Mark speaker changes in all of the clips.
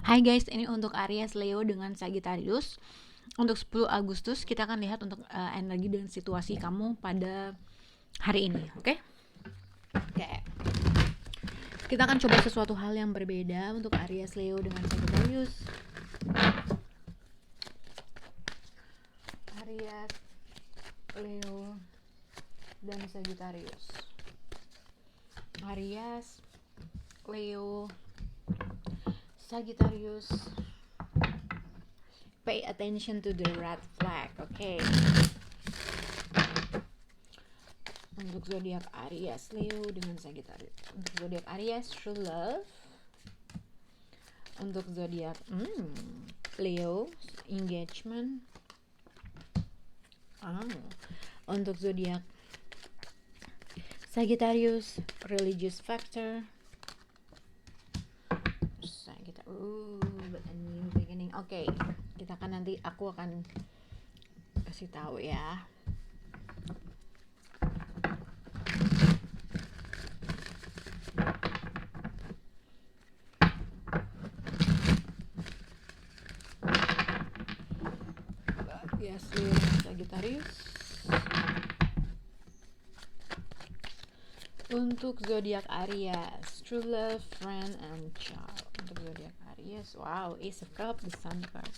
Speaker 1: Hai guys, ini untuk Aries, Leo dengan Sagittarius. Untuk 10 Agustus kita akan lihat untuk energi dan situasi kamu pada hari ini, oke? Oke. Kita akan coba sesuatu hal yang berbeda untuk Aries, Leo dengan Sagittarius. Aries, Leo dan Sagittarius. Aries, Leo, Sagittarius. Pay attention to the red flag, okay? Untuk zodiak Aries, Leo dengan Sagittarius. Untuk zodiak Aries, true love. Untuk zodiak Leo, engagement. Untuk zodiak Sagittarius, religious factor. But a new beginning. Oke, kita akan nanti aku akan kasih tahu ya. Yes, Leo Sagittarius. Untuk zodiak Aries, true love, friend, and child. Untuk zodiak Aries, wow, Ace of Cups, the Sun card.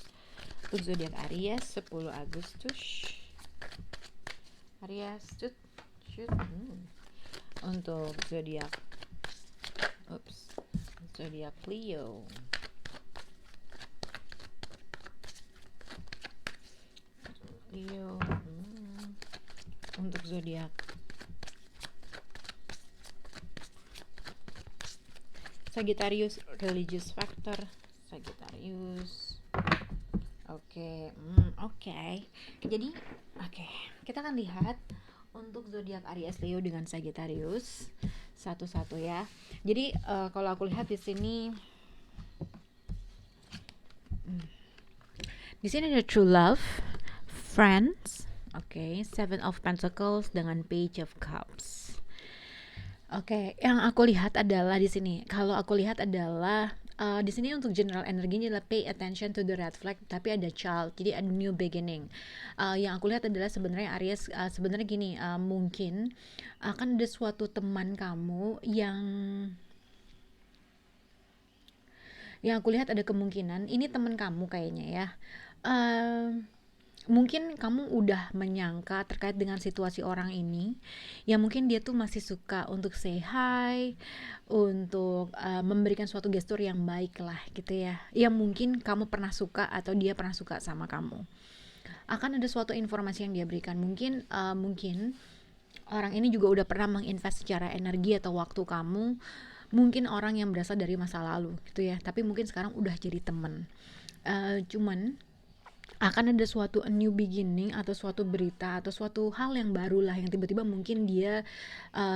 Speaker 1: Untuk zodiak Aries, 10 Agustus. Aries, shoot. Untuk zodiak Leo. Untuk zodiak Sagittarius, religious factor. Sagittarius. Oke. Jadi, kita akan lihat untuk zodiak Aries, Leo dengan Sagittarius satu-satu ya. Jadi kalau aku lihat di sini ada true love, friends, Seven of Pentacles dengan Page of Cups. Yang aku lihat adalah di sini. Kalau aku lihat adalah di sini untuk general energinya adalah pay attention to the red flag, tapi ada child, jadi ada new beginning. Yang aku lihat adalah sebenarnya Aries, sebenarnya gini, mungkin akan ada suatu teman kamu yang aku lihat ada kemungkinan ini teman kamu kayaknya ya. Mungkin kamu udah menyangka terkait dengan situasi orang ini, yang mungkin dia tuh masih suka untuk say hi, untuk memberikan suatu gestur yang baik lah gitu ya, yang mungkin kamu pernah suka atau dia pernah suka sama kamu. Akan ada suatu informasi yang dia berikan, mungkin orang ini juga udah pernah menginvest secara energi atau waktu kamu, mungkin orang yang berasal dari masa lalu gitu ya, tapi mungkin sekarang udah jadi temen. Cuman akan ada suatu a new beginning atau suatu berita atau suatu hal yang baru lah, yang tiba-tiba mungkin dia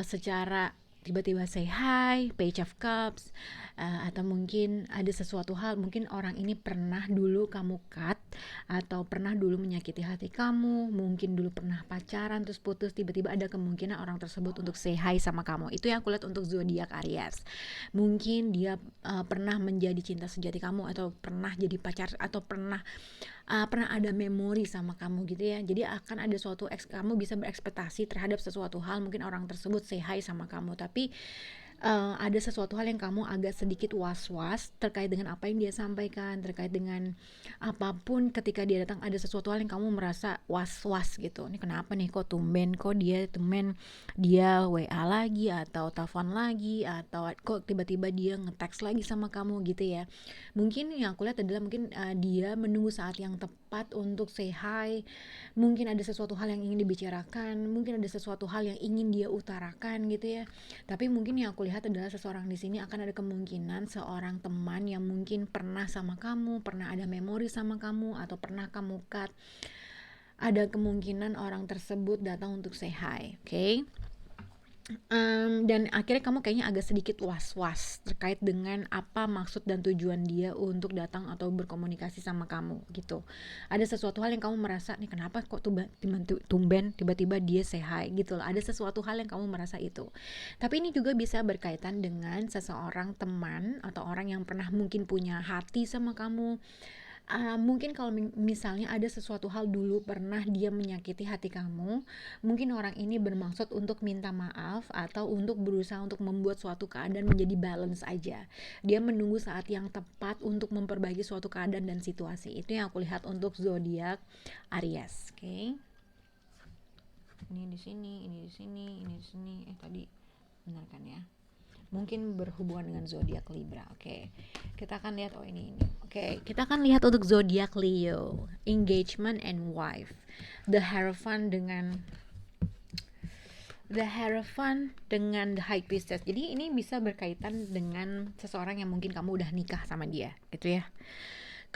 Speaker 1: secara tiba-tiba say hi, Page of Cups, atau mungkin ada sesuatu hal, mungkin orang ini pernah dulu kamu cut atau pernah dulu menyakiti hati kamu, mungkin dulu pernah pacaran terus putus, tiba-tiba ada kemungkinan orang tersebut untuk say hi sama kamu. Itu yang aku lihat untuk zodiak Aries. Mungkin dia pernah menjadi cinta sejati kamu, atau pernah jadi pacar, atau pernah ada memori sama kamu gitu ya. Jadi akan ada suatu kamu bisa berekspektasi terhadap sesuatu hal, mungkin orang tersebut say hi sama kamu, tapi ada sesuatu hal yang kamu agak sedikit was-was terkait dengan apa yang dia sampaikan, terkait dengan apapun. Ketika dia datang ada sesuatu hal yang kamu merasa was-was gitu, ini kenapa nih, kok tumben dia WA lagi atau telepon lagi, atau kok tiba-tiba dia nge-text lagi sama kamu gitu ya. Mungkin yang aku lihat adalah mungkin dia menunggu saat yang tepat untuk say hi, mungkin ada sesuatu hal yang ingin dibicarakan, mungkin ada sesuatu hal yang ingin dia utarakan gitu ya. Tapi mungkin yang aku lihat adalah seseorang di sini akan ada kemungkinan seorang teman yang mungkin pernah sama kamu, pernah ada memori sama kamu, atau pernah kamu cut. Ada kemungkinan orang tersebut datang untuk say hi, Dan akhirnya kamu kayaknya agak sedikit was-was terkait dengan apa maksud dan tujuan dia untuk datang atau berkomunikasi sama kamu gitu. Ada sesuatu hal yang kamu merasa, nih kenapa kok tumben tiba-tiba dia say hi gitu loh. Ada sesuatu hal yang kamu merasa itu. Tapi ini juga bisa berkaitan dengan seseorang teman atau orang yang pernah mungkin punya hati sama kamu. Mungkin kalau misalnya ada sesuatu hal dulu pernah dia menyakiti hati kamu, mungkin orang ini bermaksud untuk minta maaf atau untuk berusaha untuk membuat suatu keadaan menjadi balance aja. Dia menunggu saat yang tepat untuk memperbaiki suatu keadaan dan situasi. Itu yang aku lihat untuk zodiak Aries, oke? Okay? Ini di sini, ini di sini, ini di sini. Tadi benar kan ya? Mungkin berhubungan dengan zodiak Libra. Oke. Kita akan lihat ini. Oke, kita akan lihat untuk zodiak Leo, engagement and wife. The Hierophant dengan The High Priestess. Jadi ini bisa berkaitan dengan seseorang yang mungkin kamu udah nikah sama dia, gitu ya.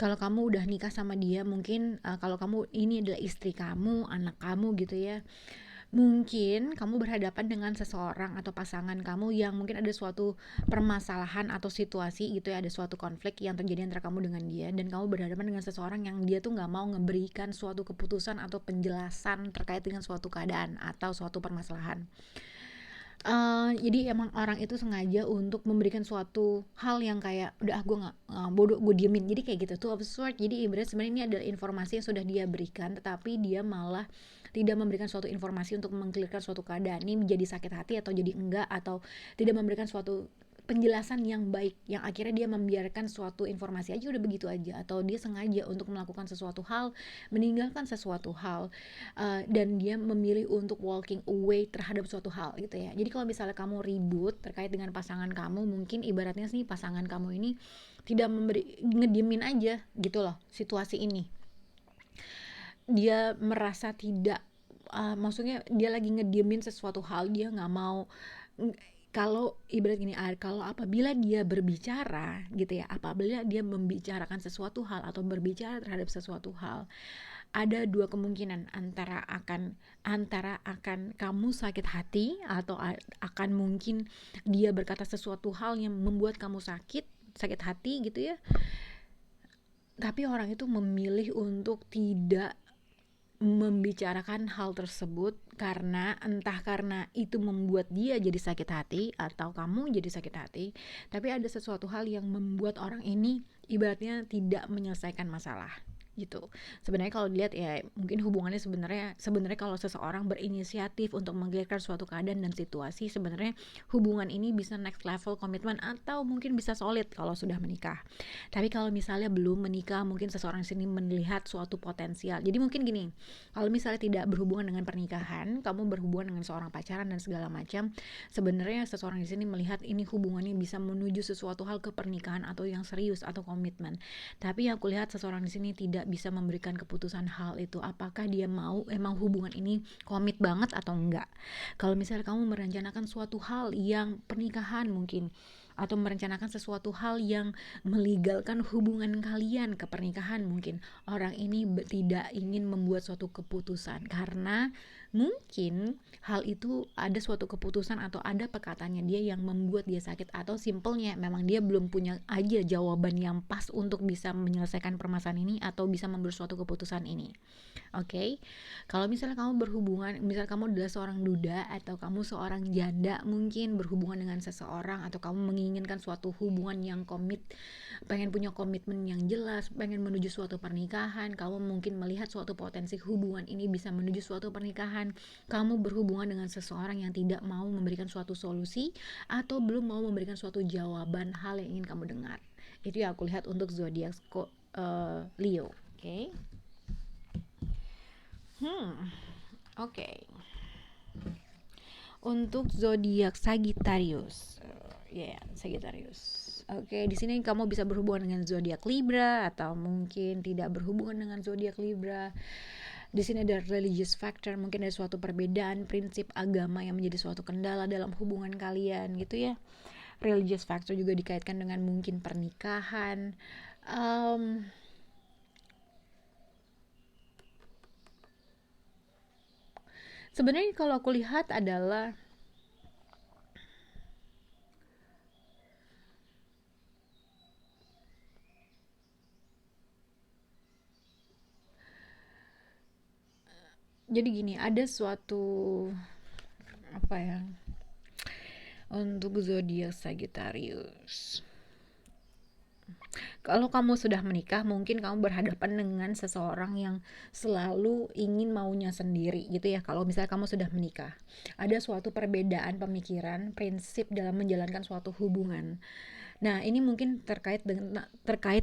Speaker 1: Kalau kamu udah nikah sama dia, mungkin kalau kamu ini adalah istri kamu, anak kamu gitu ya. Mungkin kamu berhadapan dengan seseorang atau pasangan kamu yang mungkin ada suatu permasalahan atau situasi gitu ya, ada suatu konflik yang terjadi antara kamu dengan dia, dan kamu berhadapan dengan seseorang yang dia tuh nggak mau memberikan suatu keputusan atau penjelasan terkait dengan suatu keadaan atau suatu permasalahan. Jadi emang orang itu sengaja untuk memberikan suatu hal yang kayak udah gue nggak bodoh, gue diemin, jadi kayak gitu tuh absurd. Jadi ibarat sebenarnya ini adalah informasi yang sudah dia berikan, tetapi dia malah tidak memberikan suatu informasi untuk mengklirkan suatu keadaan ini menjadi sakit hati atau jadi enggak, atau tidak memberikan suatu penjelasan yang baik, yang akhirnya dia membiarkan suatu informasi aja udah begitu aja, atau dia sengaja untuk melakukan sesuatu hal, meninggalkan sesuatu hal, dan dia memilih untuk walking away terhadap suatu hal gitu ya. Jadi kalau misalnya kamu ribut terkait dengan pasangan kamu, mungkin ibaratnya sih pasangan kamu ini tidak ngediemin aja gitu loh situasi ini. Dia merasa tidak, maksudnya dia lagi ngediemin sesuatu hal, dia nggak mau. Kalau ibarat gini, kalau apabila dia berbicara gitu ya, apabila dia membicarakan sesuatu hal atau berbicara terhadap sesuatu hal, ada dua kemungkinan, antara akan kamu sakit hati, atau akan mungkin dia berkata sesuatu hal yang membuat kamu sakit hati gitu ya. Tapi orang itu memilih untuk tidak membicarakan hal tersebut karena entah karena itu membuat dia jadi sakit hati atau kamu jadi sakit hati, tapi ada sesuatu hal yang membuat orang ini ibaratnya tidak menyelesaikan masalah gitu. Sebenarnya kalau dilihat ya mungkin hubungannya sebenarnya kalau seseorang berinisiatif untuk menggelikan suatu keadaan dan situasi, sebenarnya hubungan ini bisa next level komitmen atau mungkin bisa solid kalau sudah menikah. Tapi kalau misalnya belum menikah, mungkin seseorang di sini melihat suatu potensial. Jadi mungkin gini, kalau misalnya tidak berhubungan dengan pernikahan, kamu berhubungan dengan seorang pacaran dan segala macam, sebenarnya seseorang di sini melihat ini hubungannya bisa menuju sesuatu hal ke pernikahan atau yang serius atau komitmen. Tapi yang aku lihat seseorang di sini tidak bisa memberikan keputusan hal itu, apakah dia mau emang hubungan ini komit banget atau enggak. Kalau misalnya kamu merencanakan suatu hal yang pernikahan mungkin, atau merencanakan sesuatu hal yang melegalkan hubungan kalian ke pernikahan, mungkin orang ini tidak ingin membuat suatu keputusan karena mungkin hal itu ada suatu keputusan atau ada perkataannya dia yang membuat dia sakit, atau simpelnya memang dia belum punya aja jawaban yang pas untuk bisa menyelesaikan permasalahan ini atau bisa membuat suatu keputusan ini. Oke, kalau misalnya kamu berhubungan, misal kamu adalah seorang duda atau kamu seorang janda, mungkin berhubungan dengan seseorang atau kamu menginginkan suatu hubungan yang pengen punya komitmen yang jelas, pengen menuju suatu pernikahan, kamu mungkin melihat suatu potensi hubungan ini bisa menuju suatu pernikahan, kamu berhubungan dengan seseorang yang tidak mau memberikan suatu solusi atau belum mau memberikan suatu jawaban hal yang ingin kamu dengar. Itu yang aku lihat untuk zodiak Leo. Oke. Oke. Untuk zodiak Sagittarius. Sagittarius. Oke, di sini kamu bisa berhubungan dengan zodiak Libra atau mungkin tidak berhubungan dengan zodiak Libra. Di sini ada religious factor, mungkin ada suatu perbedaan prinsip agama yang menjadi suatu kendala dalam hubungan kalian gitu ya. Religious factor juga dikaitkan dengan mungkin pernikahan. Sebenarnya kalau aku lihat adalah Jadi gini, ada suatu apa ya, untuk zodiak Sagittarius. Kalau kamu sudah menikah, mungkin kamu berhadapan dengan seseorang yang selalu ingin maunya sendiri gitu ya. Kalau misalnya kamu sudah menikah, ada suatu perbedaan pemikiran, prinsip dalam menjalankan suatu hubungan. Nah, ini mungkin terkait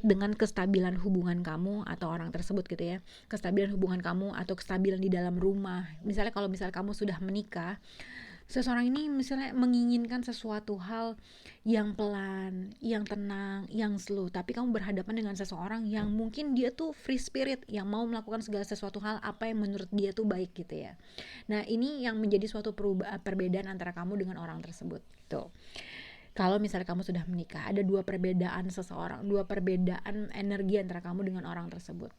Speaker 1: dengan kestabilan hubungan kamu atau orang tersebut gitu ya. Kestabilan hubungan kamu atau kestabilan di dalam rumah. Misalnya kalau misalnya kamu sudah menikah, seseorang ini misalnya menginginkan sesuatu hal yang pelan, yang tenang, yang slow, tapi kamu berhadapan dengan seseorang yang mungkin dia tuh free spirit, yang mau melakukan segala sesuatu hal apa yang menurut dia tuh baik gitu ya. Nah, ini yang menjadi suatu perbedaan antara kamu dengan orang tersebut. Tuh. Kalau misalnya kamu sudah menikah, ada dua perbedaan seseorang, dua perbedaan energi antara kamu dengan orang tersebut.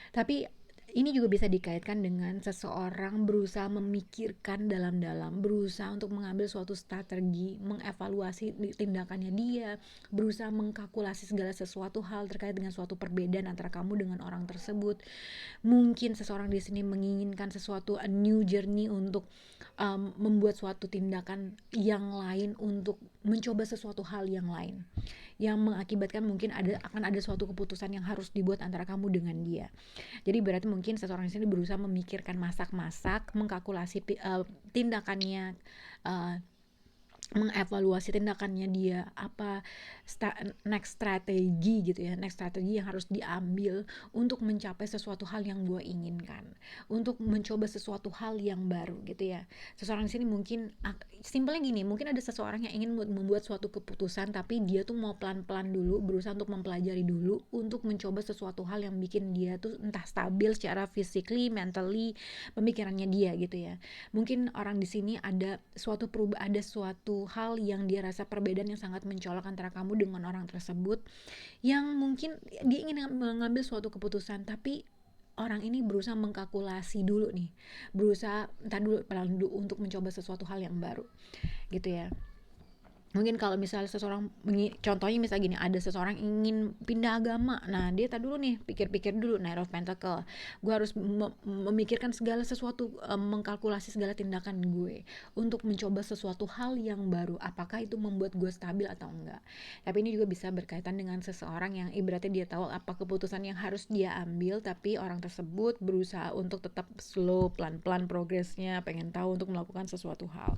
Speaker 1: Tapi ini juga bisa dikaitkan dengan seseorang berusaha memikirkan dalam-dalam, berusaha untuk mengambil suatu strategi, mengevaluasi tindakannya dia, berusaha mengkalkulasi segala sesuatu hal terkait dengan suatu perbedaan antara kamu dengan orang tersebut. Mungkin seseorang di sini menginginkan sesuatu a new journey untuk membuat suatu tindakan yang lain, untuk mencoba sesuatu hal yang lain yang mengakibatkan mungkin akan ada suatu keputusan yang harus dibuat antara kamu dengan dia. Jadi berarti mungkin seseorang di sini berusaha memikirkan masak-masak, mengkalkulasi tindakannya, uh, mengevaluasi tindakannya dia, apa next strategi gitu ya, next strategi yang harus diambil untuk mencapai sesuatu hal yang gue inginkan, untuk mencoba sesuatu hal yang baru gitu ya. Seseorang di sini mungkin simpelnya gini, mungkin ada seseorang yang ingin membuat suatu keputusan tapi dia tuh mau pelan-pelan dulu, berusaha untuk mempelajari dulu untuk mencoba sesuatu hal yang bikin dia tuh entah stabil secara physically, mentally, pemikirannya dia gitu ya. Mungkin orang di sini ada suatu hal yang dia rasa perbedaan yang sangat mencolok antara kamu dengan orang tersebut, yang mungkin dia ingin mengambil suatu keputusan tapi orang ini berusaha mengkalkulasi dulu nih, berusaha entar dulu pelan dulu untuk mencoba sesuatu hal yang baru gitu ya. Mungkin kalau misalnya seseorang, contohnya misalnya gini, ada seseorang ingin pindah agama, nah dia tak dulu nih, pikir-pikir dulu, Knight of Pentacle, gue harus memikirkan segala sesuatu, mengkalkulasi segala tindakan gue untuk mencoba sesuatu hal yang baru, apakah itu membuat gue stabil atau enggak. Tapi ini juga bisa berkaitan dengan seseorang yang ibaratnya dia tahu apa keputusan yang harus dia ambil, tapi orang tersebut berusaha untuk tetap slow, pelan-pelan progresnya, pengen tahu untuk melakukan sesuatu hal.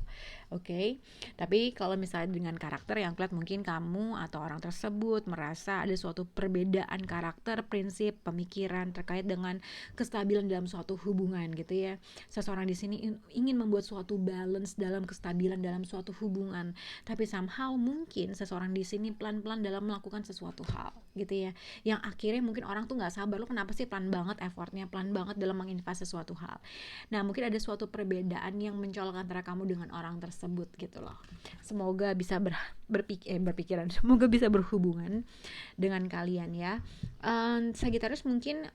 Speaker 1: Oke. Tapi kalau misalnya dengan karakter yang kelihatan, mungkin kamu atau orang tersebut merasa ada suatu perbedaan karakter, prinsip, pemikiran terkait dengan kestabilan dalam suatu hubungan gitu ya. Seseorang di sini ingin membuat suatu balance dalam kestabilan dalam suatu hubungan, tapi somehow mungkin seseorang di sini pelan-pelan dalam melakukan sesuatu hal gitu ya. Yang akhirnya mungkin orang tuh nggak sabar, lu kenapa sih pelan banget effortnya, pelan banget dalam menginvest sesuatu hal. Nah, mungkin ada suatu perbedaan yang mencolok antara kamu dengan orang tersebut gitu loh. Semoga bisa berpikiran, semoga bisa berhubungan dengan kalian ya. Sagittarius, mungkin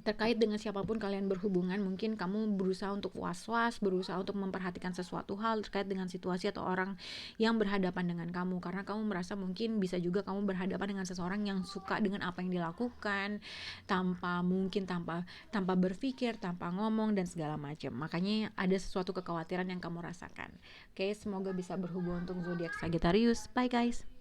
Speaker 1: terkait dengan siapapun kalian berhubungan, mungkin kamu berusaha untuk was-was, berusaha untuk memperhatikan sesuatu hal terkait dengan situasi atau orang yang berhadapan dengan kamu, karena kamu merasa mungkin bisa juga kamu berhadapan dengan seseorang yang suka dengan apa yang dilakukan, tanpa berpikir, tanpa ngomong dan segala macam. Makanya ada sesuatu kekhawatiran yang kamu rasakan. Oke, semoga bisa berhubung untuk zodiak Sagittarius. Bye guys.